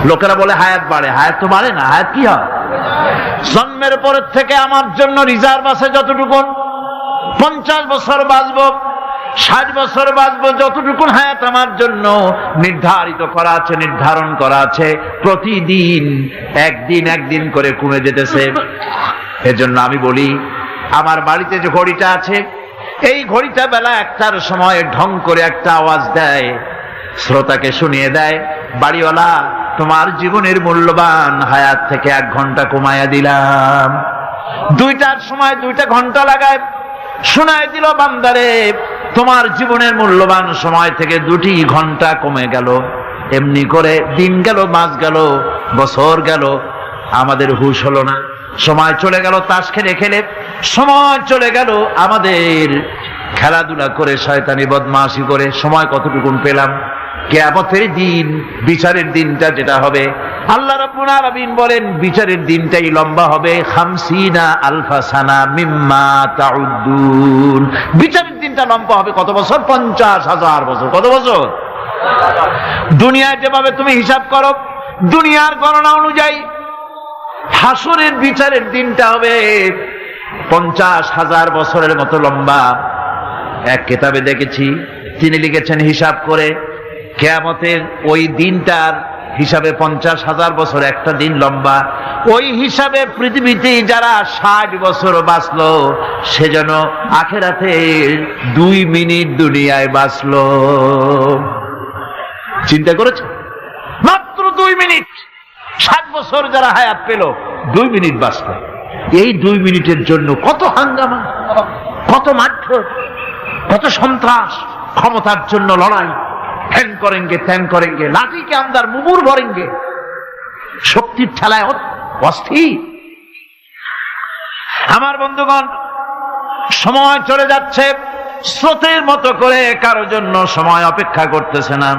লোকেরা বলে হায়াত বাড়ে, হায়াত তো বাড়ে না। হায়াত কি হয়? জন্মের পরের থেকে আমার জন্য রিজার্ভ আছে যতটুকু, 50 বছর বাঁচবো, 60 বছর বাঁচবো, যতটুকু হায়াত আমার জন্য নির্ধারিত করা আছে, নির্ধারণ করা আছে, প্রতিদিন একদিন করে কমে যেতেছে। এজন্য আমি বলি, আমার বাড়িতে যে ঘড়িটা আছে, এই ঘড়িটা বেলা 1টার সময় ঢং করে একটা আওয়াজ দেয়, শ্রোতাকে শুনিয়ে দেয়, বাড়িওয়ালা তোমার জীবনের মূল্যবান হায়াত থেকে 1 ঘন্টা কমায়া দিলাম। 2টার সময় 2টা ঘন্টা লাগায় শোনায় দিল, বান্দারে তোমার জীবনের মূল্যবান সময় থেকে 2টি ঘন্টা কমে গেল। এমনি করে দিন গেল, মাস গেল, বছর গেল, আমাদের হুঁশ হলো না। সময় চলে গেল তাস খেলে খেলে, সময় চলে গেল আমাদের খেলাধুলা করে, শয়তানি বদমাশি করে। সময় কতটুকু পেলাম? কিয়ামতের দিন, বিচারের দিনটা যেটা হবে, আল্লাহ রাব্বুল আলামিন বলেন বিচারের দিনটাই লম্বা হবে 50 আলফা সানা মিম্মা তাউদ্দুন। বিচারের দিনটা লম্বা হবে কত বছর? 50,000 বছর। কত বছর? দুনিয়ায় যেভাবে তুমি হিসাব করো, দুনিয়ার গণনা অনুযায়ী হাসরের বিচারের দিনটা হবে 50,000 বছরের মতো লম্বা। এক কিতাবে দেখেছি, তিনি লিখেছেন হিসাব করে, কিয়ামতের ওই দিনটার হিসাবে 50,000 বছর একটা দিন লম্বা। ওই হিসাবে পৃথিবীতে যারা 60 বছর বাঁচলো, সে যেন আখেরাতে 2 মিনিট দুনিয়ায় বাঁচলো। চিন্তা করেছে? মাত্র 2 মিনিট। 60 বছর যারা হায়াত পেল, 2 মিনিট বাঁচলো। এই 2 মিনিটের জন্য কত হাঙ্গামা, কত মারধর, কত সন্ত্রাস, ক্ষমতার জন্য লড়াই, ধ্যান করেঙ্গে ত্যান করেঙ্গে, লাঠিকে আমদার মুগুর ভরেঙ্গে, শক্তির ঠেলায় অস্থির। আমার বন্ধুগণ, সময় চলে যাচ্ছে স্রোতের মতো করে, কারোর জন্য সময় অপেক্ষা করতেছে না।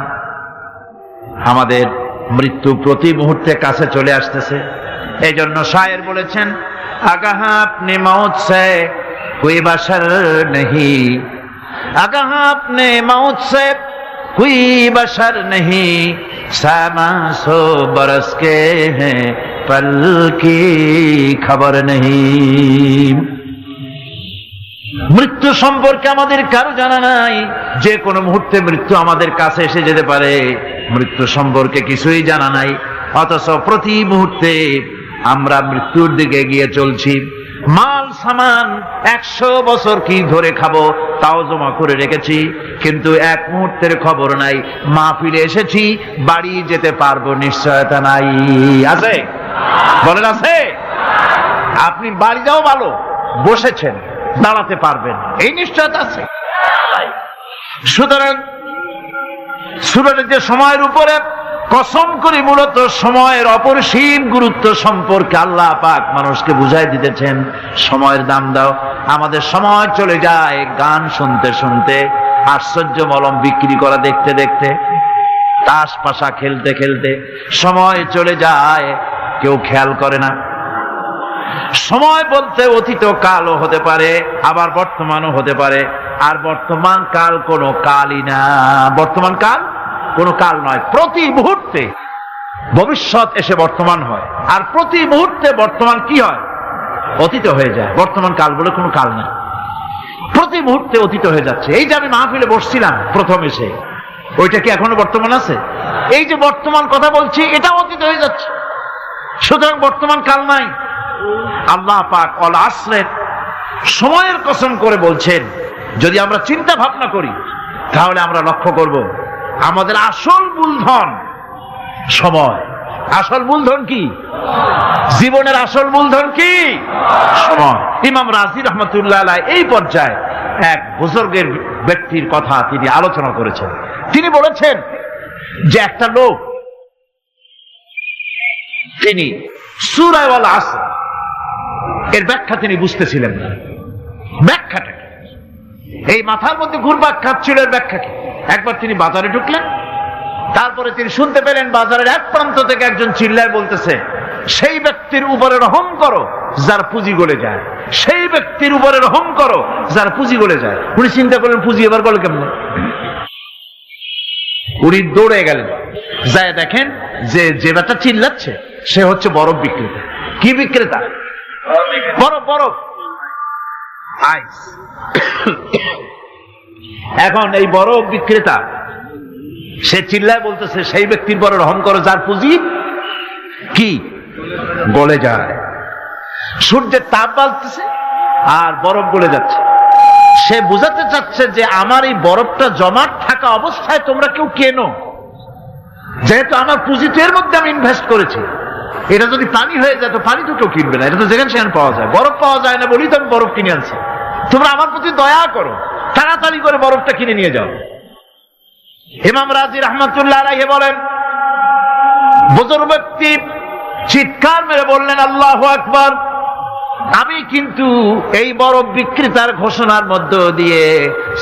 আমাদের মৃত্যু প্রতি মুহূর্তে কাছে চলে আসতেছে। এই জন্য শায়ের বলেছেন, আগাহ আপনি মৌত সে কোই বাশার নেহি, আগাহ আপনি মৌত সে कोई बशर नहीं, सामा 100 बरस के हैं पल की खबर नहीं। মৃত্যু সম্পর্কে আমাদের কারো জানা নাই। যে কোনো মুহূর্তে মৃত্যু আমাদের কাছে এসে যেতে পারে, মৃত্যু সম্পর্কে কিছুই জানা নাই। অথচ প্রতি মুহূর্তে আমরা মৃত্যুর দিকে এগিয়ে চলছি। মাল সামান 100 বছর কি ধরে খাবো তাও জমা করে রেখেছি, কিন্তু এক মুহূর্তের খবর নাই। মাহফিলে এসেছি, বাড়ি যেতে পারবো নিশ্চয়তা নাই। আছে? বলেন আছে? আপনি বাড়ি যাও ভালো, বসেছেন, দাঁড়াতে পারবেন, এই নিশ্চয়তা আছে। সুতরাং সূরার যে সময়ের উপরে কসম করে মূলত সময়ের অপরিসীম গুরুত্ব সম্পর্কে আল্লাহ পাক মানুষকে বুঝাই দিতেছেন। সময়ের দাম দাও। আমাদের সময় চলে যায় গান শুনতে শুনতে, আশ্চর্য মলম বিক্রি করা দেখতে দেখতে, তাস পাশা খেলতে খেলতে সময় চলে যায়, কেউ খেয়াল করে না। সময় বলতে অতীত কালও হতে পারে, আবার বর্তমানও হতে পারে। আর বর্তমান কাল কোনো কালই না। বর্তমান কাল কোনো কাল নয়। প্রতি মুহূর্তে ভবিষ্যৎ এসে বর্তমান হয়, আর প্রতি মুহূর্তে বর্তমান কি হয়? অতীত হয়ে যায়। বর্তমান কাল বলে কোনো কাল নেই, প্রতি মুহূর্তে অতীত হয়ে যাচ্ছে। এই যে আমি মাহফিলে বসছিলাম প্রথম এসে, ওইটা কি এখনো বর্তমান আছে? এই যে বর্তমান কথা বলছি, এটা অতীত হয়ে যাচ্ছে। সুতরাং বর্তমান কাল নাই। আল্লাহ পাক অল আসরের সময়ের কসম করে বলছেন। যদি আমরা চিন্তা ভাবনা করি তাহলে আমরা লক্ষ্য করব আমাদের আসল মূলধন সময়। আসল মূলধন কি? জীবনের আসল মূলধন কি? সময়। ইমাম রাজি রহমতুল্লাহ আলাইহি এই পর্যায়ে এক বুজুর্গের ব্যক্তির কথা তিনি আলোচনা করেছেন। তিনি বলেছেন যে একটা লোক, তিনি সূরা আল আসর এর ব্যাখ্যা তিনি বুঝতেছিলেন না। ব্যাখ্যাটা এই মাথার মধ্যে ঘুরপাক খাচ্ছিল, এর ব্যাখ্যা কি? একবার তিনি বাজারে ঢুকলেন, তারপরে তিনি শুনতে পেলেন বাজারের এক প্রান্ত থেকে একজন চিল্লায় বলতেছে, সেই ব্যক্তির উপরে রহম করো যার পুঁজি গলে যায়, সেই ব্যক্তির উপরে রহম করো যার পুঁজি গলে যায়। উনি চিন্তা করলেন পুঁজি এবার গলে কেমনে? উনি দৌড়ে গেলেন, যায় দেখেন যে ব্যাটা চিল্লাচ্ছে সে হচ্ছে বরফ বিক্রেতা। কি বিক্রেতা? বরফ, বরফ, আইস। এখন এই বরফ বিক্রেতা সে চিল্লায় বলতেছে সেই ব্যক্তির বড় রহম করো যার পুঁজি কি গলে যায়। সূর্যের তাপ বাড়তেছে আর বরফ গলে যাচ্ছে। সে বুঝাতে চাচ্ছে যে আমার এই বরফটা জমাট থাকা অবস্থায় তোমরা কেউ কেনো, যেহেতু আমার পুঁজি তো এর মধ্যে আমি ইনভেস্ট করেছি। এটা যদি পানি হয়ে যায় তো পানি তো কেউ কিনবে না, এটা তো যেখানে সেখানে পাওয়া যায়। বরফ পাওয়া যায় না বলি তো আমি বরফ কিনে আনছি। তোমরা আমার প্রতি দয়া করো, তাড়াতাড়ি করে বরফটা কিনে নিয়ে যাও। ইমাম রাজি রহমাতুল্লাহ আলাইহি বলেন, বুজুর্গ ব্যক্তি চিৎকার মেরে বললেন আল্লাহু আকবার, আমি কিন্তু এই বরফ বিক্রেতার ঘোষণার মধ্য দিয়ে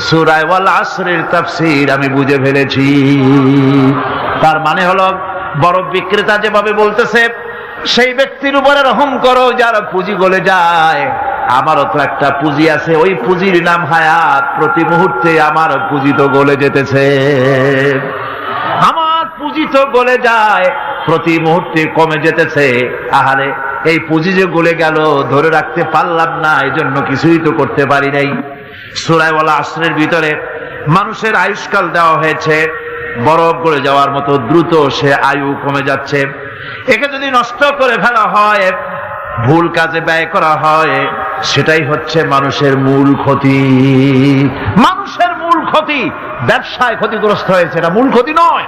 সূরা ওয়াল আসরের তাফসীর আমি বুঝে ফেলেছি। তার মানে হলো বরফ বিক্রেতা যেভাবে বলতেছে সেই ব্যক্তির উপরে রহম করো যার পুঁজি গলে যায়। আমারও তো একটা পুঁজি আছে, ওই পুঁজির নাম হায়াত। প্রতি মুহূর্তে আমার পুঁজি তো গলে যেতেছে, আমার পুঁজি তো গলে যায়, প্রতি মুহূর্তে কমে যেতেছে। আহারে এই পুঁজি যে গলে গেল ধরে রাখতে পারলাম না, এই জন্য কিছুই তো করতে পারি নাই। সূরা ওয়াল আসরের ভিতরে মানুষের আয়ুষ্কাল দেওয়া হয়েছে বরফ গলে যাওয়ার মতো দ্রুত সে আয়ু কমে যাচ্ছে। একে যদি নষ্ট করে ফেলা হয়, ভুল কাজে ব্যয় করা হয়, সেটাই হচ্ছে মানুষের মূল ক্ষতি। মানুষের মূল ক্ষতি। ব্যবসায় ক্ষতিগ্রস্ত হয়েছে, এটা মূল ক্ষতি নয়।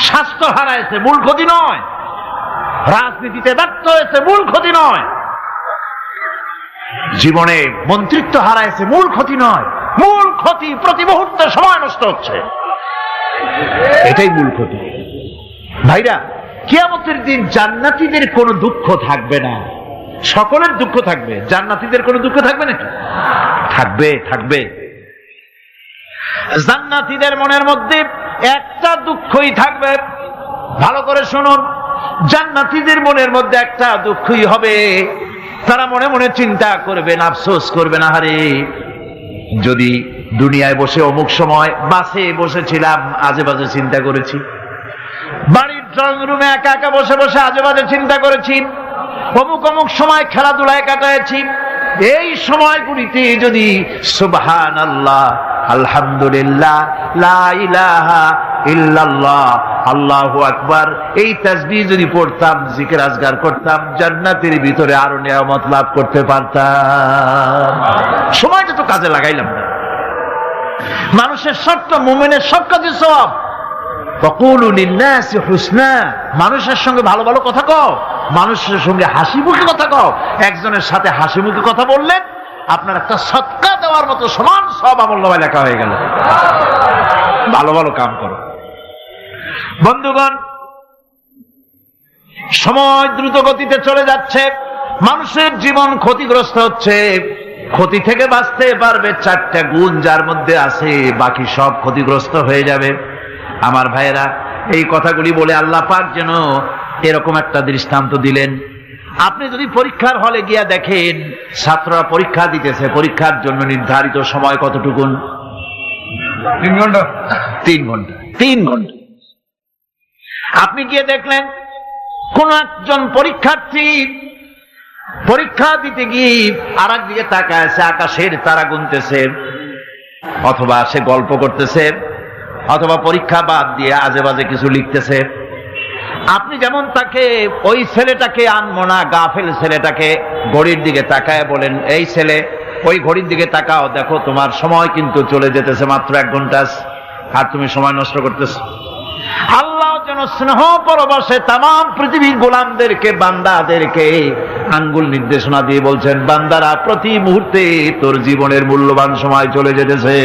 স্বাস্থ্য হারাইছে, মূল ক্ষতি নয়। রাজনীতিতে ব্যর্থ হয়েছে, মূল ক্ষতি নয়। জীবনে মন্ত্রিত্ব হারাইছে, মূল ক্ষতি নয়। মূল ক্ষতি প্রতি মুহূর্তে সময় নষ্ট হচ্ছে, এটাই মূল ক্ষতি। ভাইরা, কিয়ামতের দিন জান্নাতীদের কোনো দুঃখ থাকবে না, সকলের দুঃখ থাকবে। জান্নাতীদের কোনো দুঃখ থাকবে নাকি? থাকবে, থাকবে। জান্নাতীদের মনের মধ্যে একটা দুঃখই থাকবে। ভালো করে শুনুন, জান্নাতীদের মনের মধ্যে একটা দুঃখই হবে। তারা মনে মনে চিন্তা করবেন, আফসোস করবেন, আহারে যদি দুনিয়ায় বসে অমুক সময় বাসে বসেছিলাম আজে বাজে চিন্তা করেছি, বাড়ির ড্রয়িং রুমে একা একা বসে বসে আজে বাজে চিন্তা করেছি, অমুক অমুক সময় খেলাধুলায় কাটাইছি। এই সময়গুলিতে যদি সুবহানাল্লাহ, আলহামদুলিল্লাহ, লা ইলাহা ইল্লাল্লাহ, আল্লাহু আকবার এই তাসবিহ যদি পড়তাম, জিকির আজগার করতাম, জান্নাতের ভিতরে আরো নিয়ামত লাভ করতে পারতাম। সময়টা তো কাজে লাগাইলাম না। মানুষের শর্ত, মুমিনের সব কাজে সওয়াব। ওয়াকুলু লিন্নাসি হুসনা, মানুষের সঙ্গে ভালো ভালো কথা কও, মানুষের সঙ্গে হাসি মুখে কথা কও। একজনের সাথে হাসি মুখে কথা বললেন, আপনার একটা সদকা দেওয়ার মতো সমান সব আমলনামায় লেখা হয়ে গেল। ভালো ভালো কাম করো। বন্ধুগণ, সময় দ্রুত গতিতে চলে যাচ্ছে, মানুষের জীবন ক্ষতিগ্রস্ত হচ্ছে। ক্ষতি থেকে বাঁচতে পারবে 4টা গুণ যার মধ্যে আছে, বাকি সব ক্ষতিগ্রস্ত হয়ে যাবে। আমার ভাইয়েরা, এই কথাগুলি বলে আল্লাহ পাক যেন এরকম একটা দৃষ্টান্ত দিলেন। আপনি যদি পরীক্ষার হলে গিয়া দেখেন ছাত্ররা পরীক্ষা দিতেছে, পরীক্ষার জন্য নির্ধারিত সময় কতটুকুন? 3 ঘন্টা। 3 ঘন্টা, 3 ঘন্টা। আপনি গিয়ে দেখলেন কোন একজন পরীক্ষার্থী পরীক্ষা দিতে গিয়ে আর একদিকে তাকায় আছে, আকাশের তারা গুনতেছে, অথবা সে গল্প করতেছে, অথবা পরীক্ষা বাদ দিয়ে আজে বাজে কিছু লিখতেছে। আপনি যেমন তাকে, ওই ছেলেটাকে আনমনা গাফেল ছেলেটাকে ঘড়ির দিকে তাকায় বলেন, এই ছেলে ওই ঘড়ির দিকে তাকাও, দেখো তোমার সময় কিন্তু চলে যেতেছে মাত্র 1 ঘন্টা, আর তুমি সময় নষ্ট করতেছ। আল্লাহ যেন স্নেহ পরবশে তামাম পৃথিবীর গোলামদেরকে, বান্দাদেরকে আঙ্গুল নির্দেশনা দিয়ে বলছেন, বান্দারা প্রতি মুহূর্তে তোর জীবনের মূল্যবান সময় চলে যেতেছে,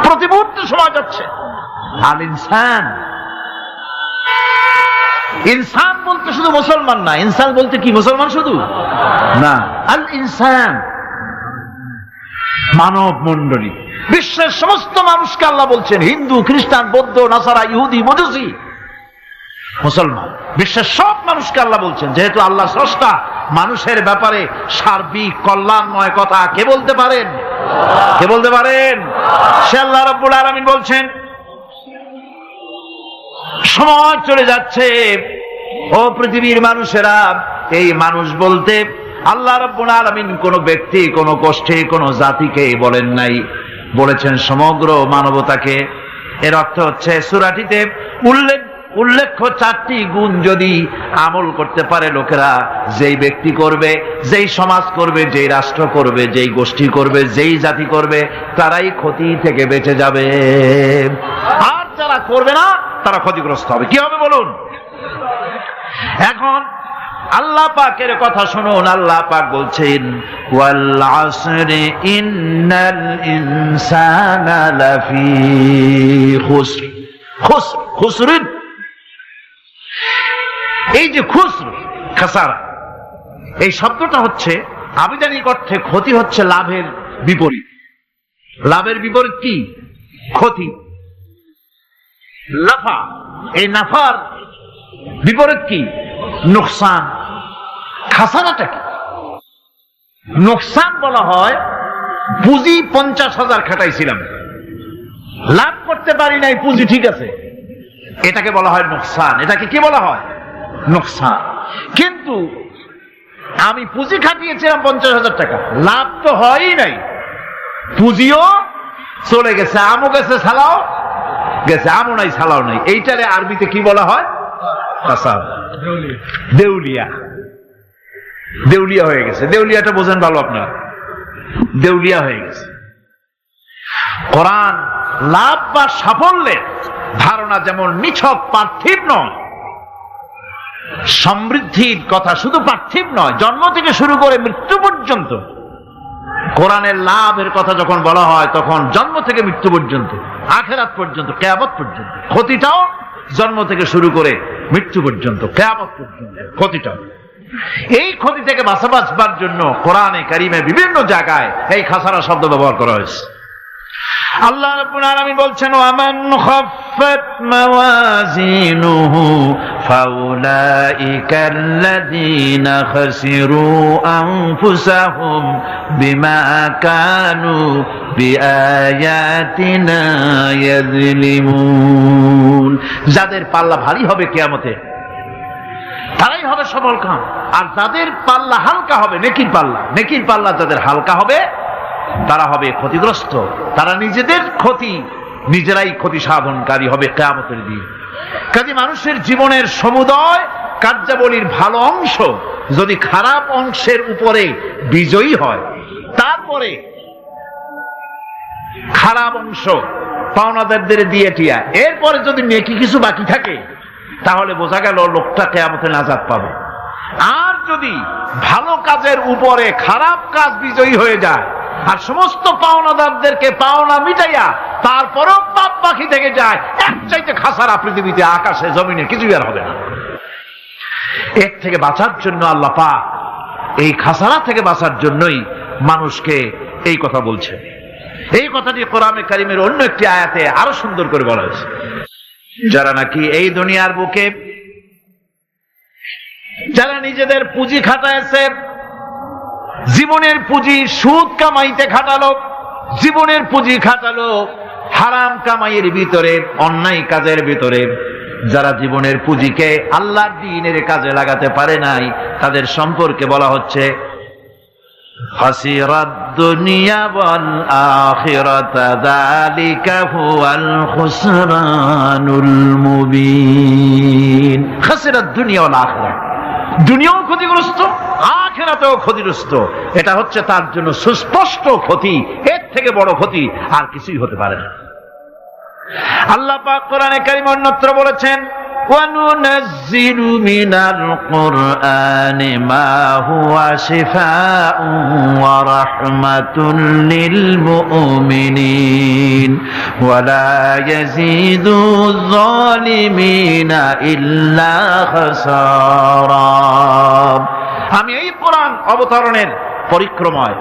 প্রতি মুহূর্তে সময় যাচ্ছে। আল ইনসান, ইনসান বলতে শুধু মুসলমান না, ইনসান বলতে কি মুসলমান শুধু না, আল ইনসান মানব মণ্ডলী, বিশ্বের সমস্ত মানুষকে আল্লাহ বলছেন, হিন্দু, খ্রিস্টান, বৌদ্ধ, নাসারা, ইহুদি, মজুসি, মুসলমান, বিশ্বের সব মানুষকে আল্লাহ বলছেন। যেহেতু আল্লাহ স্রষ্টা, মানুষের ব্যাপারে সার্বিক কল্যাণময় কথা কে বলতে পারেন? কে বলতে পারেন? সে আল্লাহ রাব্বুল আলামিন বলছেন, সময় চলে যাচ্ছে। ও পৃথিবীর মানুষেরা, এই মানুষ বলতে আল্লাহ রাব্বুল আলামিন কোন ব্যক্তি, কোন গোষ্ঠী, কোন জাতিকে বলেন নাই, বলেছেন সমগ্র মানবতাকে। এর অর্থ হচ্ছে সূরাটিতে উল্লেখ্য 4টি গুণ যদি আমল করতে পারে লোকেরা, যেই ব্যক্তি করবে, যেই সমাজ করবে, যেই রাষ্ট্র করবে, যেই গোষ্ঠী করবে, যেই জাতি করবে, তারাই ক্ষতি থেকে বেঁচে যাবে। আর যারা করবে না তারা ক্ষতিগ্রস্ত হবে। কি হবে বলুন? এখন আল্লাহ পাকের কথা শুনুন। আল্লাহ পাক বলছেন ওয়াল আসরি ইন্নাল ইনসানা লাফি খুসর। খুসরিন, এই যে খুসর, খাসারা, এই শব্দটা হচ্ছে আবিধানিক অর্থে ক্ষতি হচ্ছে লাভের বিপরীত। লাভের বিপরীত কি? ক্ষতি। নাফা, এই নাফার বিপরীত কি? নোকসান। খাসারাটা কি? নোকসান বলা হয় পুঁজি 50,000 খাটাইছিলাম, লাভ করতে পারি নাই, পুঁজি ঠিক আছে, এটাকে বলা হয় নোকসান। এটাকে কি বলা হয়? নোকসান। কিন্তু আমি পুঁজি খাটিয়েছিলাম 50,000 টাকা, লাভ তো হয়ই নাই, পুঁজিও চলে গেছে, আমও গেছে, ছালাও গেছে, আমও নাই, ছালাও নাই। এইটারে আরবিতে কি বলা হয়? দেউলিয়া। দেউলিয়া হয়ে গেছে। দেউলিয়াটা বোঝেন ভালো আপনারা, দেউলিয়া হয়ে গেছে। কোরআন লাভ বা সাফল্যের ধারণা যেমন নিছক পার্থিব নয়, সমৃদ্ধির কথা শুধু পার্থিব নয়, জন্ম থেকে শুরু করে মৃত্যু পর্যন্ত। কোরআনের লাভের কথা যখন বলা হয় তখন জন্ম থেকে মৃত্যু পর্যন্ত, আখিরাত পর্যন্ত, কিয়ামত পর্যন্ত। ক্ষতিটাও জন্ম থেকে শুরু করে মৃত্যু পর্যন্ত, কিয়ামত পর্যন্ত ক্ষতিটাও। এই ক্ষতি থেকে বাঁচবার জন্য কোরআনে কারিমে বিভিন্ন জায়গায় এই খাসারা শব্দ ব্যবহার করা হয়েছে। আল্লাহ রাব্বুল আলামিন বলছেন ওয়ামান খাফফাত মাওয়াজিনুহু ফাউলাইকাল্লাযীনা খাসিরু আনফুসাহুম বিমা কানু বিআয়াতিনা ইয়াযলিমুন। যাদের পাল্লা ভারী হবে কিয়ামতে তারাই হবে সফলকাম, আর যাদের পাল্লা হালকা হবে, নেকির পাল্লা যাদের হালকা হবে তারা হবে ক্ষতিগ্রস্ত। তারা নিজেদের ক্ষতি নিজেরাই ক্ষতি সাধনকারী হবে কিয়ামতের দিন। কাজে মানুষের জীবনের সমুদয় কার্যাবলীর ভালো অংশ যদি খারাপ অংশের উপরে বিজয়ী হয়, তারপরে খারাপ অংশ পাওনাদারদের দিয়ে টিয়া, এরপরে যদি নেকি কিছু বাকি থাকে, তাহলে বোঝা গেল লোকটা কিয়ামতে নাজাত পাবে। আর যদি ভালো কাজের উপরে খারাপ কাজ বিজয়ী হয়ে যায় আর সমস্ত পাওনাদারদেরকে পাওনা মিটাইয়া তারপরও পাপ বাকি থেকে যায়, এক চাইতে খাসারা পৃথিবীতে, আকাশে, জমিনে কিছুই আর হবে না। এর থেকে বাঁচার জন্য আল্লাহ পাক, এই খাসারা থেকে বাঁচার জন্যই মানুষকে এই কথা বলছে। এই কথাটি কোরআনে কারিমের অন্য একটি আয়াতে আরো সুন্দর করে বলা হয়েছে। যারা নাকি এই দুনিয়ার বুকে যারা নিজেদের পুঁজি খাটাইছে, জীবনের পুঁজি সুদ কামাইতে খাটালো, জীবনের পুঁজি খাটালো হারাম কামাইয়ের ভিতরে, অন্যায় কাজের ভিতরে, যারা জীবনের পুঁজিকে আল্লাহর দ্বীনের কাজে লাগাতে পারে নাই, তাদের সম্পর্কে বলা হচ্ছে খাসিরাদ দুনিয়া ওয়াল আখিরাতা যালিকা হুয়াল খুসরানুল মুবিন। খাসিরাদ দুনিয়া ওয়াল আখিরাত, দুনিয়াও ক্ষতিগ্রস্ত, আখিরাতেও ক্ষতিগ্রস্ত। এটা হচ্ছে তার জন্য সুস্পষ্ট ক্ষতি, এর থেকে বড় ক্ষতি আর কিছুই হতে পারে না। আল্লাহ পাক কোরআনে কারীমে অন্যত্র বলেছেন وَنُنَزِّلُ مِنَ الْقُرْآنِ مَا هُوَ شِفَاءٌ وَرَحْمَةٌ لِلْمُؤْمِنِينَ وَلَا يَزِيدُ الظَّالِمِينَ إِلَّا خَسَارًا। আমি এই কোরআন অবতরণের পরিক্রমায়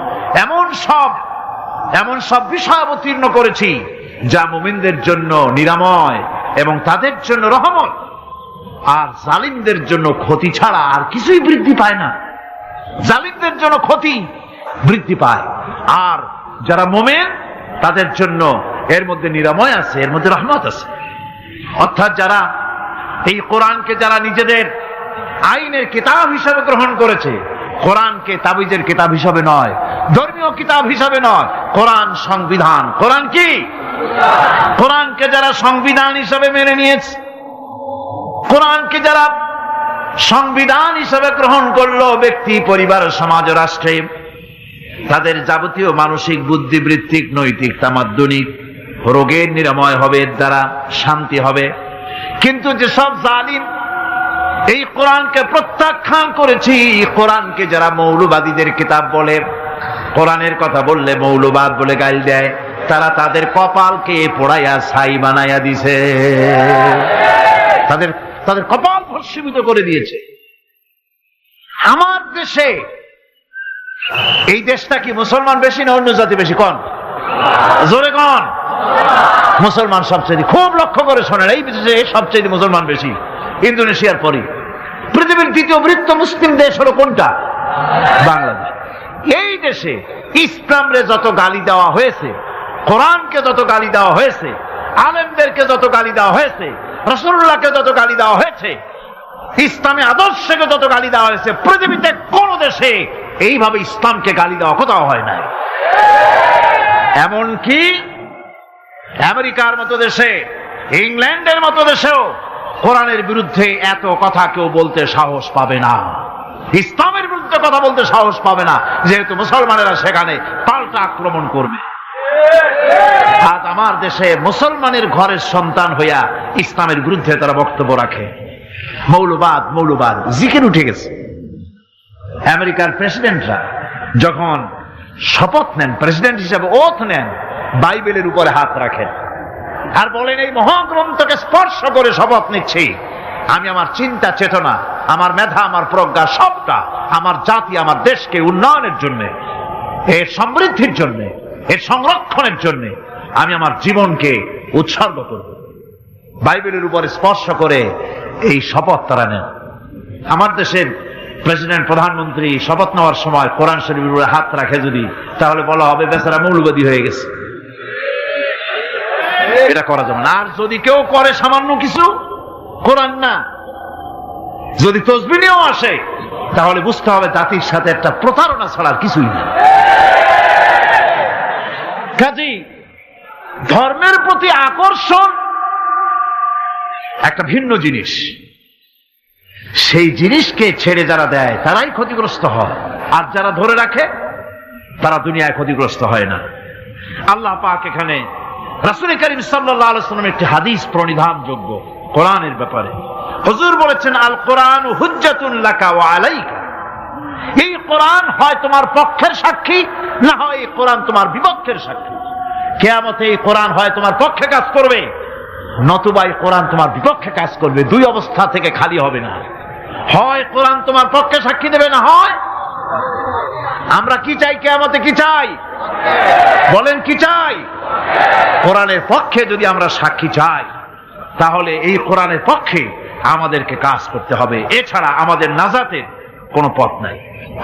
এমন সব বিষয় অবতীর্ণ করেছি যা মুমিনদের জন্য নিরাময় এবং তাদের জন্য রহমত, আর জালিমদের জন্য ক্ষতি ছাড়া আর কিছুই বৃদ্ধি পায় না। জালিমদের জন্য ক্ষতি বৃদ্ধি পায়, আর যারা মুমিন তাদের জন্য এর মধ্যে নিরাময় আছে, এর মধ্যে রহমত আছে। অর্থাৎ যারা এই কোরআনকে যারা নিজেদের আইনের কিতাব হিসাবে গ্রহণ করেছে, কোরআনকে তাবিজের কিতাব হিসাবে নয়, ধর্মীয় কিতাব হিসাবে নয়, কোরআন সংবিধান। কোরআন কি? কোরআনকে যারা সংবিধান হিসাবে মেনে নিয়েছে, কোরআনকে যারা সংবিধান হিসাবে গ্রহণ করলো, ব্যক্তি, পরিবার, সমাজ, রাষ্ট্রে তাদের যাবতীয় মানসিক, বুদ্ধিবৃত্তিক, নৈতিক, তামাদ্দুনিক রোগের নিরাময় হবে, এর দ্বারা শান্তি হবে। কিন্তু যেসব জালিম এই কোরআনকে প্রত্যাখ্যান করেছি, কোরআনকে যারা মৌলবাদীদের কিতাব বলে, কোরআনের কথা বললে মৌলবাদ বলে গাল দেয়, তারা তাদের কপালকে পোড়াইয়া ছাই বানাইয়া দিছে, তাদের কপাল ভস্মীভূত করে দিয়েছে। আমার দেশে, এই দেশটা কি মুসলমান বেশি না অন্য জাতি বেশি? কোন? জোরে কোন? মুসলমান সবচেয়ে। খুব লক্ষ্য করে শোনেন, এই দেশে সবচেয়ে মুসলমান বেশি, ইন্দোনেশিয়ার পরে। পৃথিবীর দ্বিতীয় বৃহত্তম মুসলিম দেশ হলো কোনটা? বাংলাদেশ। এই দেশে ইসলামরে যত গালি দেওয়া হয়েছে, কোরআনকে যত গালি দেওয়া হয়েছে, আলেমদেরকে যত গালি দেওয়া হয়েছে, রাসূলুল্লাহকে যত গালি দেওয়া হয়েছে, ইসলামী আদর্শকে যত গালি দেওয়া হয়েছে, পৃথিবীতে কোন দেশে এইভাবে ইসলামকে গালি দেওয়া কোথাও হয় না। এমনকি আমেরিকার মতো দেশে, ইংল্যান্ডের মতো দেশেও কোরআনের বিরুদ্ধে এত কথা কেউ বলতে সাহস পাবে না, ইসলামের বিরুদ্ধে কথা বলতে সাহস পাবে না, যেহেতু মুসলমানেরা সেখানে পাল্টা আক্রমণ করবে। আজ আমার দেশে মুসলমানের ঘরের সন্তান হইয়া ইসলামের বিরুদ্ধে তারা বক্তব্য রাখে। মৌলবাদ মৌলবাদ জিকির উঠে গেছে। আমেরিকার প্রেসিডেন্টরা যখন শপথ নেন, প্রেসিডেন্ট হিসাবে ওথ নেন, বাইবেলের উপরে হাত রাখেন আর বলেন, এই মহাগ্রন্থকে স্পর্শ করে শপথ নিচ্ছি, আমি আমার চিন্তা চেতনা, আমার মেধা, আমার প্রজ্ঞা সবটা আমার জাতি, আমার দেশকে উন্নয়নের জন্য, এর সমৃদ্ধির জন্য, এর সংরক্ষণের জন্য আমি আমার জীবনকে উৎসর্গ করব। বাইবেলের উপরে স্পর্শ করে এই শপথ তারা নেন। আমার দেশের প্রেসিডেন্ট, প্রধানমন্ত্রী শপথ নেওয়ার সময় কোরআন শরীফের উপরে হাত রাখে যদি, তাহলে বলা হবে বেচারা মৌলবাদী হয়ে গেছে। এটা করা যাবে না। আর যদি কেউ করে সামান্য কিছু, কোরআন না, যদি তসবিহ নিয়েও আসে, তাহলে বুঝতে হবে জাতির সাথে একটা প্রতারণা ছাড়া কিছুই না। কাজেই ধর্মের প্রতি আকর্ষণ একটা ভিন্ন জিনিস, সেই জিনিসকে ছেড়ে যারা দেয় তারাই ক্ষতিগ্রস্ত হয়, আর যারা ধরে রাখে তারা দুনিয়ায় ক্ষতিগ্রস্ত হয় না। আল্লাহ পাক এখানে রাসূল করিম সাল্লাল্লাহু আলাইহি ওয়াসাল্লামের একটি হাদিস প্রণিধানযোগ্য কোরআনের ব্যাপারে। হুজুর বলেছেন, আল কোরআন হুজ্জাতুন লাকা ওয়া আলাইকা। এই কোরআন হয় তোমার পক্ষের সাক্ষী, না হয় এই কোরআন তোমার বিপক্ষের সাক্ষী। কিয়ামতে এই কোরআন হয় তোমার পক্ষে কাজ করবে, নতুবা এই কোরআন তোমার বিপক্ষে কাজ করবে। দুই অবস্থা থেকে খালি হবে না। হয় কোরআন তোমার পক্ষে সাক্ষী দেবে, না হয় আমরা কি চাই? কিয়ামতে কি চাই? বলেন কি চাই? কোরআনের পক্ষে যদি আমরা সাক্ষী চাই, তাহলে এই কোরআনের পক্ষে আমাদেরকে কাজ করতে হবে। এছাড়া আমাদের নাজাতের কোনো পথ নাই।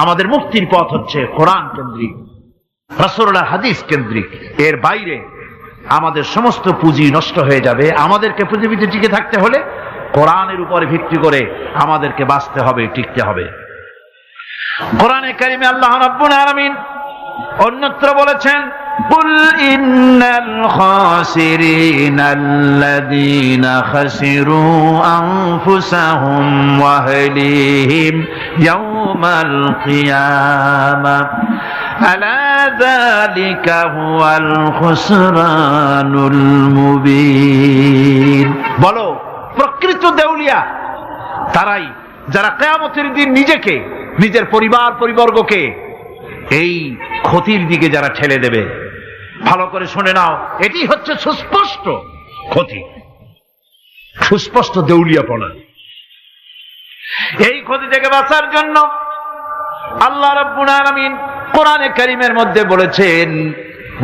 আমাদের মুক্তির পথ হচ্ছে কোরআন কেন্দ্রিক, রাসূলুল্লাহর হাদিস কেন্দ্রিক। এর বাইরে আমাদের সমস্ত পুঁজি নষ্ট হয়ে যাবে। আমাদেরকে পৃথিবীতে টিকে থাকতে হলে কোরআনের উপরে ভিত্তি করে আমাদেরকে বাঁচতে হবে, টিকতে হবে। কোরআনে কারিমে আল্লাহ রাব্বুল আলামিন অন্যত্র বলেছেন, কুল ইন্নাল খাসিরিনাল্লাযীনা খাসিরু আনফুসাহুম ওয়া আহলিহিম ইয়াওমাল কিয়ামাহ আলা যালিকা হুয়াল খুসরানুল মুবিন। বলো, প্রকৃত দেউলিয়া তারাই যারা কিয়ামতের দিন নিজেকে, নিজের পরিবার পরিবর্গকে এই ক্ষতির দিকে যারা ঠেলে দেবে। ভালো করে শুনে নাও, এটি হচ্ছে সুস্পষ্ট ক্ষতি, সুস্পষ্ট দেউলিয়াপনা। এই ক্ষতি থেকে বাঁচার জন্য আল্লাহ রাব্বুল আলামিন কোরআনে কারীমের মধ্যে বলেছেন,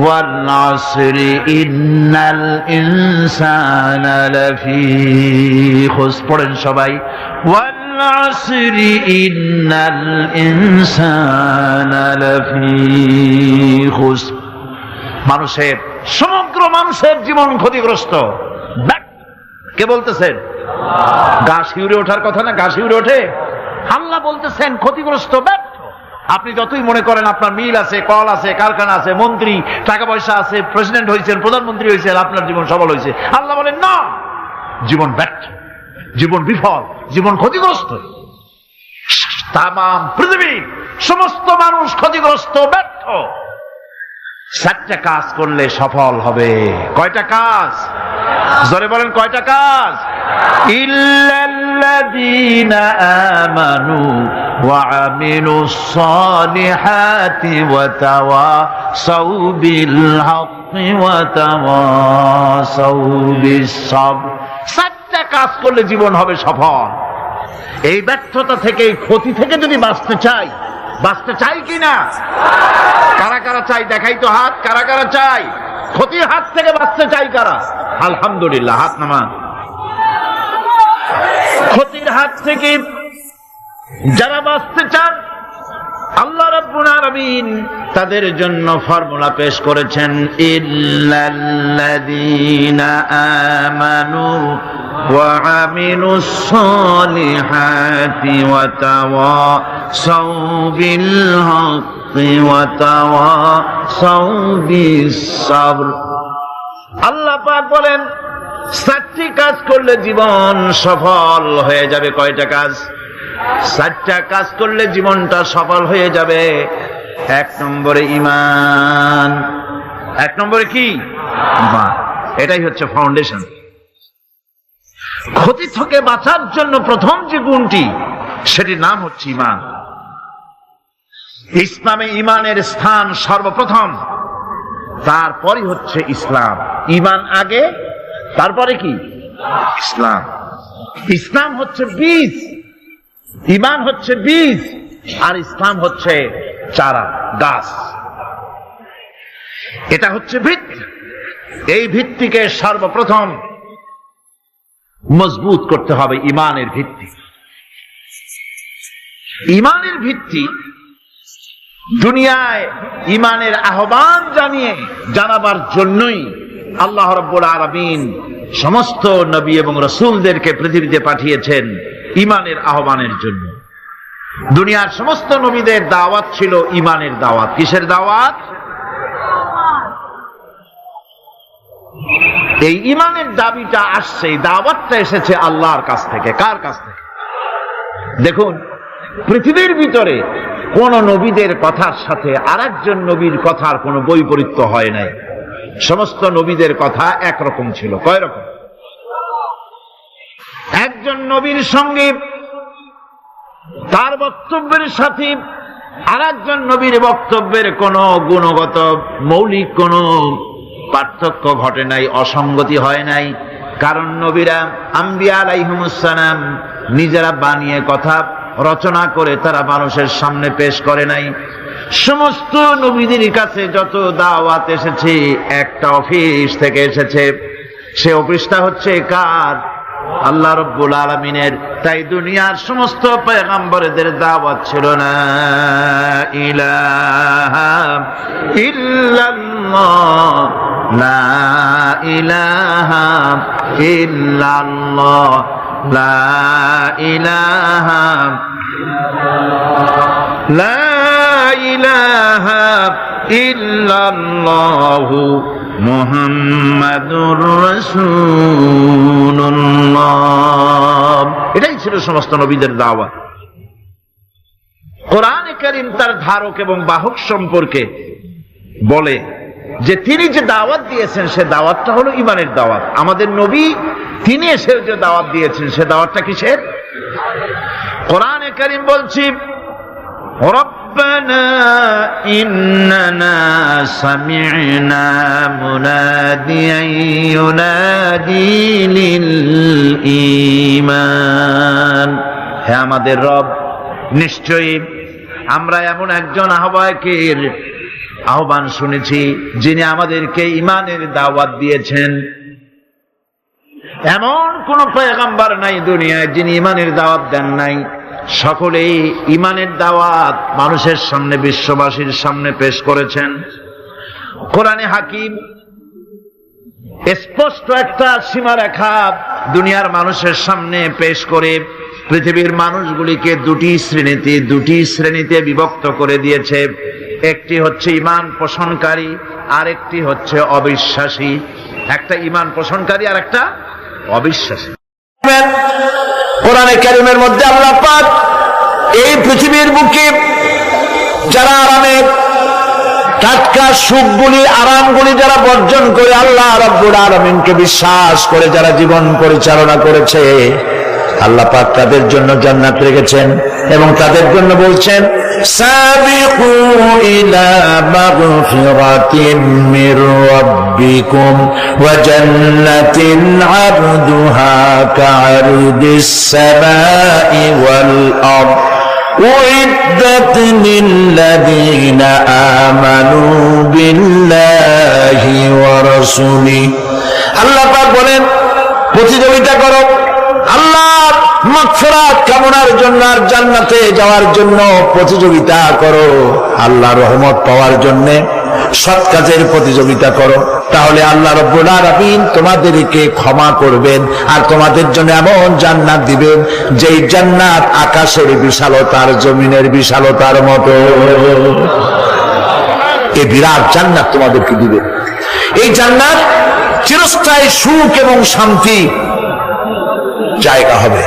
ওয়াল আসরি ইন্নাল ইনসানা লাফি খুস। পড়েন সবাই, ওয়াল আসরি ইন্নাল ইনসানা লাফি খুস। মানুষের, সমগ্র মানুষের জীবন ক্ষতিগ্রস্ত। কে বলতেছেন? গা শিউরে ওঠার কথা না, গা শিউরে ওঠে। আল্লাহ বলতেছেন ক্ষতিগ্রস্ত, ব্যর্থ। আপনি যতই মনে করেন আপনার মিল আছে, কল আছে, কারখানা আছে, মন্ত্রী, টাকা পয়সা আছে, প্রেসিডেন্ট হয়েছেন, প্রধানমন্ত্রী হয়েছেন, আপনার জীবন সফল হয়েছে, আল্লাহ বলেন না, জীবন ব্যর্থ, জীবন বিফল, জীবন ক্ষতিগ্রস্ত। তাম পৃথিবীর সমস্ত মানুষ ক্ষতিগ্রস্ত, ব্যর্থ। 4টা কাজ করলে সফল হবে। কয়টা কাজ? জোরে বলেন, কয়টা কাজ? ইল্লাল্লাযীনা আমানু ওয়া আমিলুস সালিহাতি ওয়া তাওয়াসাউ বিল হাক্কি ওয়া তাওয়াসাউ বিস সাবর। 4টা কাজ করলে জীবন হবে সফল। এই ব্যর্থতা থেকে, এই ক্ষতি থেকে যদি বাঁচতে চাই কিনা? কারা কারা চাই? দেখাই তো হাত। কারা কারা চাই? ক্ষতির হাত থেকে বাঁচতে চাই কারা? আলহামদুলিল্লাহ, হাত নামান। ক্ষতির হাত থেকে যারা বাঁচতে চান, আল্লাহ রাব্বুল আলামিন তাদের জন্য ফর্মুলা পেশ করেছেন, ইল্লাল্লাযীনা আমানু ওয়া আমিলুস সালিহাতি ওয়া তাওয়াসাউ বিল হাক্কি ওয়া তাওয়াসাউ বিস সাবর। আল্লাহ পাক বলেন 4টি কাজ করলে জীবন সফল হয়ে যাবে। কয়টা কাজ? 4টা কাজ করলে জীবনটা সফল হয়ে যাবে। 1 নম্বরে ঈমান। 1 নম্বরে কি? ঈমান। এটাই হচ্ছে ফাউন্ডেশন। ক্ষতি থেকে বাঁচার জন্য প্রথম যে গুণটি, সেটির নাম হচ্ছে ঈমান। ইসলামে ঈমানের স্থান সর্বপ্রথম, তারপরই হচ্ছে ইসলাম। ঈমান আগে, তারপরে কি? ইসলাম। ইসলাম হচ্ছে বীজ, ঈমান হচ্ছে বীজ, আর ইসলাম হচ্ছে চারা, গাছ। এটা হচ্ছে ভিত্তি। এই ভিত্তিকে সর্বপ্রথম মজবুত করতে হবে। ঈমানের ভিত্তি, ঈমানের ভিত্তি দুনিয়ায় ঈমানের আহ্বান জানাবার জন্যই আল্লাহ রাব্বুল আলামিন সমস্ত নবী এবং রাসূলদেরকে পৃথিবীতে পাঠিয়েছেন ঈমানের আহ্বানের জন্য। দুনিয়ার সমস্ত নবীদের দাওয়াত ছিল ঈমানের দাওয়াত। কিসের দাওয়াত? এই ঈমানের দাবিটা আসছে, এই দাওয়াতটা এসেছে আল্লাহর কাছ থেকে। কার কাছ থেকে? দেখুন, পৃথিবীর ভিতরে কোন নবীদের কথার সাথে আরেকজন নবীর কথার কোনো বৈপরীত্য হয় নাই। সমস্ত নবীদের কথা একরকম ছিল। কয় রকম? একজন নবীর সঙ্গে তার বক্তব্যের সাথে আরেকজন নবীর বক্তব্যের কোনো গুণগত মৌলিক কোনো পার্থক্য ঘটে নাই, অসঙ্গতি হয় নাই। কারণ নবীরা, আম্বিয়া আলাইহিমুস সালাম, নিজেরা বানিয়ে কথা রচনা করে তারা মানুষের সামনে পেশ করে নাই। সমস্ত নবীদের কাছে যত দাওয়াত এসেছে, একটা অফিস থেকে এসেছে। সে অফিসটা হচ্ছে কার? আল্লাহ রাব্বুল আলামিনের। তাই দুনিয়ার সমস্ত পয়গম্বরদের দাওয়াত ছিল না ইলাহা ইল্লাল্লাহ, লা ইলাহা ইল্লাল্লাহ, লা ইলাহা লা ইলাহা ইল্লাল্লাহু মুহাম্মাদুর রাসূলুল্লাহ। এটাই ছিল সমস্ত নবীদের দাওয়াত। কোরআনে কারীম তার ধারক এবং বাহক সম্পর্কে বলে যে তিনি যে দাওয়াত দিয়েছেন সে দাওয়াতটা হলো ঈমানের দাওয়াত। আমাদের নবী তিনি এসে যে দাওয়াত দিয়েছেন সে দাওয়াতটা কিসের? কোরআনে কারীম বলছি, রব্বানা ইন্নানা সামি'না মুনাদিয়ান ইউনাদি লিল ঈমান। হে আমাদের রব, নিশ্চয়ই আমরা এমন একজন আহ্বায়কের আহ্বান শুনেছি যিনি আমাদেরকে ঈমানের দাওয়াত দিয়েছেন। এমন কোন পয়গম্বর নাই দুনিয়ায় যিনি ঈমানের দাওয়াত দেন নাই। সকলেই ঈমানের দাওয়াত মানুষের সামনে, বিশ্ববাসীর সামনে পেশ করেছেন। কোরআনে হাকিম স্পষ্ট একটা সীমারেখা দুনিয়ার মানুষের সামনে পেশ করে পৃথিবীর মানুষগুলিকে দুটি শ্রেণীতে বিভক্ত করে দিয়েছে। একটি হচ্ছে ঈমান পোষণকারী, আর একটি হচ্ছে অবিশ্বাসী। একটা ঈমান পোষণকারী আর একটা অবিশ্বাসী। কোরআনে কারীমের মধ্যে আল্লাহ পাক এই পৃথিবীর বুকে যারা আরামের টাটকা সুখগুলি আরামগুলি যারা বর্জন করে আল্লাহ রাব্বুল আলামিনকে বিশ্বাস করে যারা জীবন পরিচালনা করেছে, আল্লাহ পাক তাদের জন্য জান্নাত রেখেছেন এবং তাদের জন্য বলছেন সাবিকু ইলা মাগফিরাতিন মির রাব্বিকুম ওয়া জান্নাতিন আরদুহা কা'আরদিস সামাই ওয়াল আরদ উইদ্দাত লিল্লাযীনা আমানু বিল্লাহি ওয়া রাসূলিহি। আল্লাহ পাক বলেন প্রতিযোগিতা করো আল্লাহর মাগফিরাত কামনার জন্য আর জান্নাতে যাওয়ার জন্য প্রতিযোগিতা করো, আল্লাহর রহমত পাওয়ার জন্য সৎ কাজের প্রতিযোগিতা করো, তাহলে আল্লাহ রাব্বুল আলামিন তোমাদেরকে ক্ষমা করবেন আর তোমাদের জন্য এমন জান্নাত দিবেন যেই জান্নাত আকাশের বিশালতার জমিনের বিশালতার মতো। এই বিরাট জান্নাত তোমাদেরকে দিবেন। এই জান্নাত চিরস্থায়ী সুখ এবং শান্তি জায়গা হবে।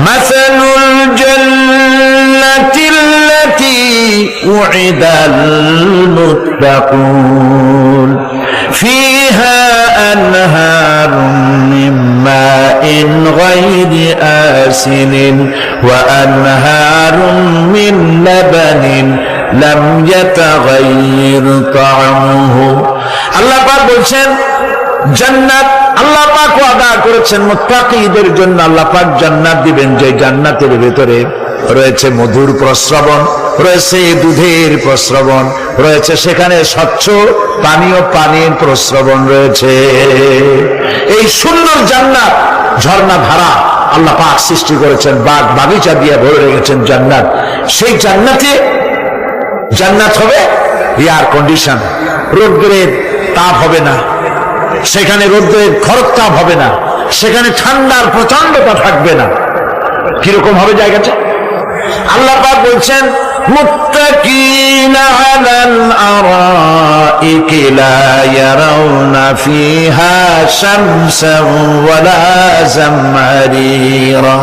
মাসালুল জান্নাতিল্লাতী উইদাল মুত্তাকুন ফিহা আনহারুম মিন মাইন গায়রি আসিনিন ওয়া আনহারুম মিন লাবানিন লাম ইয়াতাগায়্যার তা'আমুহু। আল্লাহ পাক বলছেন জান্নাত আল্লাহ পাক ওয়াদা করেছেন মুত্তাকীদের জন্য। আল্লাহ পাক জান্নাত দিবেন যে জান্নাতের ভিতরে রয়েছে মধুর প্রস্রবণ, রয়েছে দুধের প্রস্রবণ, রয়েছে সেখানে স্বচ্ছ পানির প্রস্রবণ রয়েছে। এই সুন্দর জান্নাত ঝর্ণা ধারা আল্লাহ পাক সৃষ্টি করেছেন, বাগ বাগিচা দিয়ে ভরে রেখেছেন জান্নাত। সেই জান্নাত হবে এয়ার কন্ডিশন, রোদ্রের তাপ হবে না সেখানে, রোদ্রের খরতাপ হবে না সেখানে, ঠান্ডার প্রচন্ডতা থাকবে না। কিরকম হবে জায়গাটা? আল্লাহ পাক বলছেন মুত্তাকিনা আলাল আরাইকি লা ইয়ারাউনা ফিহা শামসান ওয়ালা জামহারিরা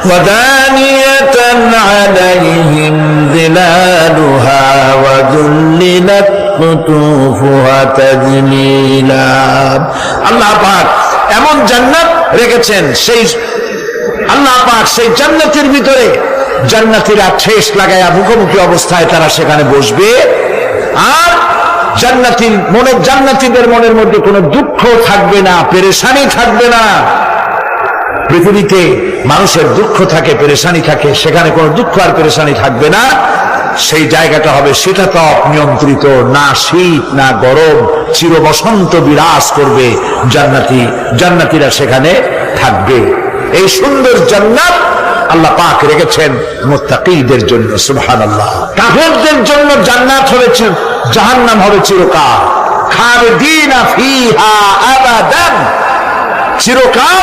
ওয়া দানিয়াতান আলাইহিম যিলালুহা ওয়া যুল্লিলাত কুতুফুহা তাজলিলা। আল্লাহ পাক এমন জান্নাত রেখেছেন, সেই আল্লাহ পাক সেই জান্নাতের ভিতরে জান্নাতীরা ঠেস লাগায়া মুখোমুখি অবস্থায় তারা সেখানে বসবে, আর জান্নাতীদের মনের মধ্যে কোনো দুঃখ থাকবে না, পেরেশানি থাকবে না। পৃথিবীতে মানুষের দুঃখ থাকে, পেরেশানি থাকে, সেখানে কোনো দুঃখ আর পেরেশানি থাকবে না। সেই জায়গাটা হবে শীতাতপ নিয়ন্ত্রিত, না শীত না গরম, চির বসন্ত বিরাজ করবে। জান্নাতীরা সেখানে থাকবে। এই সুন্দর জান্নাত আল্লাহ পাক রেখেছেন মুত্তাকীদের জন্য। সুবহানাল্লাহ। কাফেরদের জন্য জান্নাত হবে, জাহান্নাম হবে চিরকাল। খালিদিনা ফিহা আবাদান, চিরকাল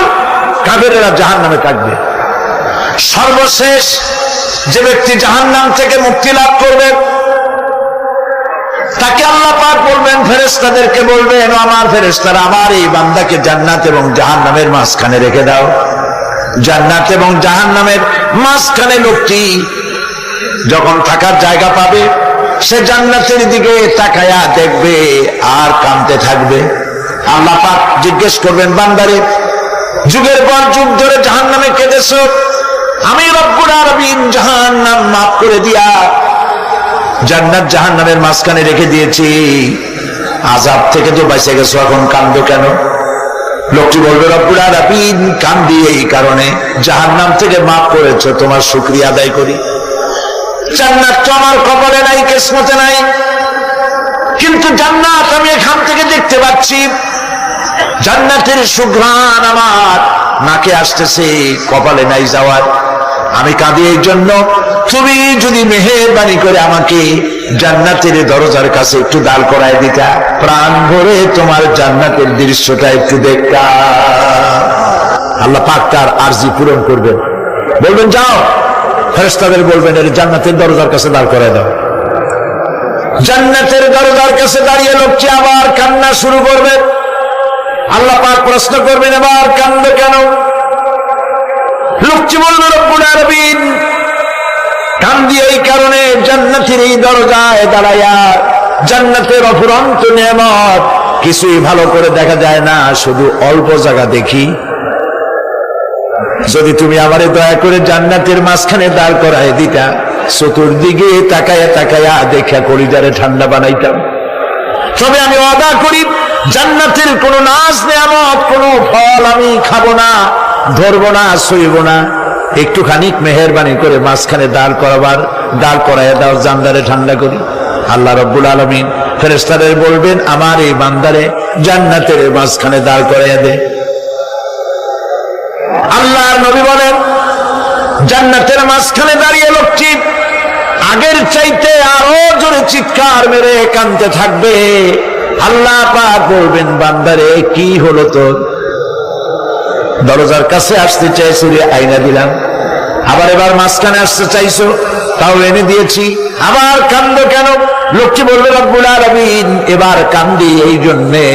কাফেরেরা জাহান্নামে থাকবে। সর্বশেষ যে ব্যক্তি জাহান্নাম থেকে মুক্তি লাভ করবে তাকে আল্লাহ পাক বলবেন, ফেরেশতাদেরকে বলবেন, আমার ফেরেশতারা আমার এই বান্দাকে জান্নাত এবং জাহান্নামের মাঝখানে রেখে দাও। জান্নাত এবং জাহান্নামের মাঝখানে লোকটি যখন থাকার জায়গা পাবে সে জান্নাতের দিকে তাকায়া দেখবে আর কাঁদতে থাকবে। আল্লাহ পাক জিজ্ঞেস করবেন, বান্দারে যুগের পর যুগ ধরে জাহান্নামে কেঁদেছ, আমি রব্বুল আলামিন জাহান্নাম মাফ করে দিয়া জান্নাত জাহান্নামের মাঝখানে রেখে দিয়েছি, আযাব থেকে তো বেঁচে গেছো, এখন কাঁদো কেন? লোকটি বলবে, রব্বুল আলামিন কান্দি এই কারণে, জাহান্নাম থেকে মাফ করেছো, তোমার শুকরিয়া আদায় করি। জান্নাত তো আমার কপালে নাই, কিসমতে নাই, কিন্তু জান্নাত আমি এখান থেকে দেখতে পাচ্ছি। জান্নাতের সুঘ্রাণ আমার নাকে আসতেছে, কপালে নাই যাওয়ার। আমি কাঁদি এই জন্য, তুমি যদি মেহেরবানি করে আমাকে জান্নাতের দরজার কাছে একটু দাঁড় করায় দিতা, প্রাণ ভরে তোমার জান্নাতের দৃশ্যটা একটু দেখতাম। আল্লাহ পাক তার আরজি পূরণ করবেন, বলবেন যাও, ফেরেশতাদের বলবেন এর জান্নাতের দরজার কাছে দাঁড় করায় দাও। জান্নাতের দরজার কাছে দাঁড়িয়ে লোকটি আবার কান্না শুরু করবে। আল্লাহ পাক প্রশ্ন করবেন, এবার কান্দো কেন? লোকটি বলবে, রব্বুল আলামিন, কান্দি এই কারণে, জান্নাতের এই দরজায় দাঁড়াইয়া জান্নাতের অফুরন্ত নেয়ামত কিছুই ভালো করে দেখা যায় না, শুধু অল্প জায়গা দেখি। যদি তুমি আমারে দয়া করে জান্নাতের মাঝখানে দাঁড় করায় দিতা, চতুর্দিকে তাকায়া তাকায়া দেখা কলিজারে ঠান্ডা বানাইতাম। তবে আমি ওয়াদা করি, জান্নাতের কোন নাজ নেয়ামত, কোন ফল আমি খাবো না, ধরবো না, সইব না। একটুখানি মেহেরবানি করে মাঝখানে দাঁড় করাইয়া দাও, জান্নারে ঠান্ডা করি। আল্লাহ রাব্বুল আলামিন ফেরেশতাদের বলবেন, আমার এই বান্দারে জান্নাতের মাঝখানে দাঁড় করাইয়া দে। আল্লাহর নবী বলেন, জান্নাতের মাঝখানে দাঁড়িয়ে লোকটি আগের চাইতে আরো জোরে চিৎকার মেরে কাঁদতে থাকবে। আল্লাহ পাক বলবেন, বান্দারে কি হলো তোর? দরজার কাছে আসতে চাইছো, আইনা দিলাম। আবার এবার মাঝখানে আসতে চাইছো, তাও এনে দিয়েছি। আবার কান্দো কেন? লোকটি বলবে, রব্বুল আলামিন, এবার কান্দি এই জন্যে,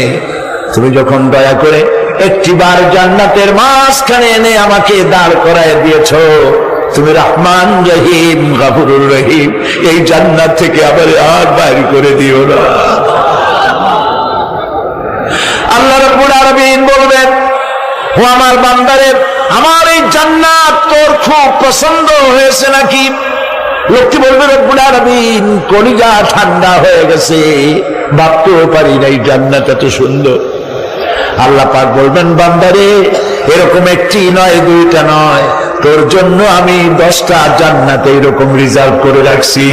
তুমি যখন দয়া করে একটিবার জান্নাতের মাঝখানে এনে আমাকে দাঁড় করায় দিয়েছো, তুমি রহমান রহিম গফুরুর রহিম, এই জান্নাত থেকে আবার আর বাইর করে দিও না। আল্লাহ রাব্বুল আলামিন বলবেন, ও আমার বান্দারে, আমার এই জান্নাত তোর খুব পছন্দ হয়েছে নাকি? লোকটি বলবে, রব্বুল আলামিন, কলিজা ঠান্ডা হয়ে গেছে, ভাবতেও পারি না এই জান্নাত এত সুন্দর। আল্লাহ পাক বলবেন, বান্দারে, এরকম একটি নয়, দুইটা নয়, তোর জন্য আমি 10টা জান্নাত এরকম রিজার্ভ করে রাখছি।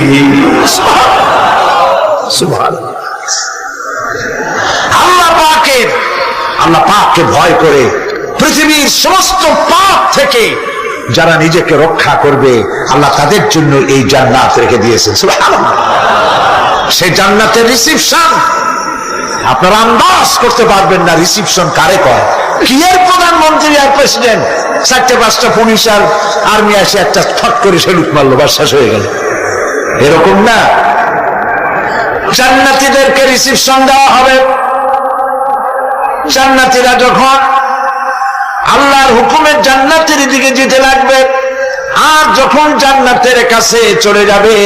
সুবহানাল্লাহ। আল্লাহ পাককে ভয় করে পৃথিবীর সমস্ত পাপ থেকে যারা নিজেকে রক্ষা করবে, আল্লাহ তাদের জন্য এই জান্নাত রেখে দিয়েছেন। সুবহানাল্লাহ। সেই জান্নাতের রিসিপশন আপনারা আন্দাজ করতে পারবেন না, রিসিপশন কারে কয়। কি এর প্রধানমন্ত্রী আর প্রেসিডেন্ট, 4-5টা পুলিশ আর আর্মি আসে একটা ফট করে সেলুট মারলো, বাস শেষ হয়ে গেল, এরকম না। জান্নাতীদেরকে রিসিপশন দেওয়া হবে। জান্নাতীরা যখন আল্লাহর হুকুমে জান্নাতের দিকে যেতে লাগবে, আর যখন জান্নাতের কাছে চলে যাবে,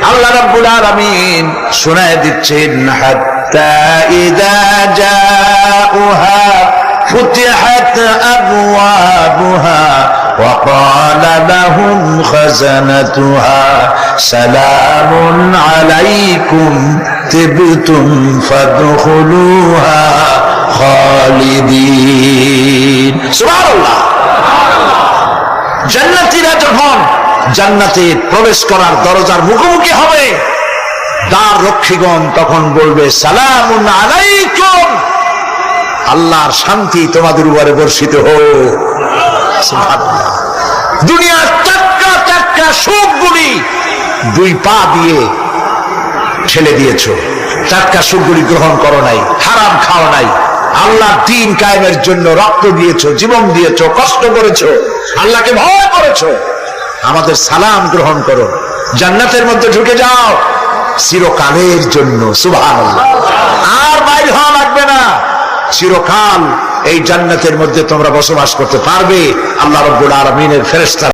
আল্লাহ রাব্বুল আলামিন শোনায় দিচ্ছেন, হাত্তা ইযা জাউহা ফুতিহাত আবওয়াবুহা ওয়া ক্বালা লাহুম খাযানাতুহা সালামুন আলাইকুম তিবতুম ফাদখুলুহা খালিদিন। সুবহানাল্লাহ। জান্নাতীরা যখন জান্নাতে প্রবেশ করার দরজার মুখোমুখি হবে, দ্বার রক্ষীগণ তখন বলবে, সালামুন আলাইকুম, আল্লাহর শান্তি তোমাদের উপরে বর্ষিত হোক। সুবহানাল্লাহ। দুনিয়ার টাটকা টাটকা সুখগুলি 2 পা দিয়ে ঠেলে দিয়েছো, টাটকা সুখগুলি গ্রহণ করো নাই, হারাম খাও নাই, আল্লাহর দ্বীন কায়েমের জন্য রক্ত দিয়েছো, জীবন দিয়েছো, কষ্ট করেছো, আল্লাহকে ভয় করেছো। আমাদের সালাম গ্রহণ করো, জান্নাতের মধ্যে ঢুকে যাও চিরকালের জন্য। সুবহানাল্লাহ। আর বাইরে হওয়া লাগবে না, চিরকাল এই জান্নাতের মধ্যে তোমরা বসবাস করতে পারবে। আল্লাহ রাব্বুল আলামিনের ফেরেশতা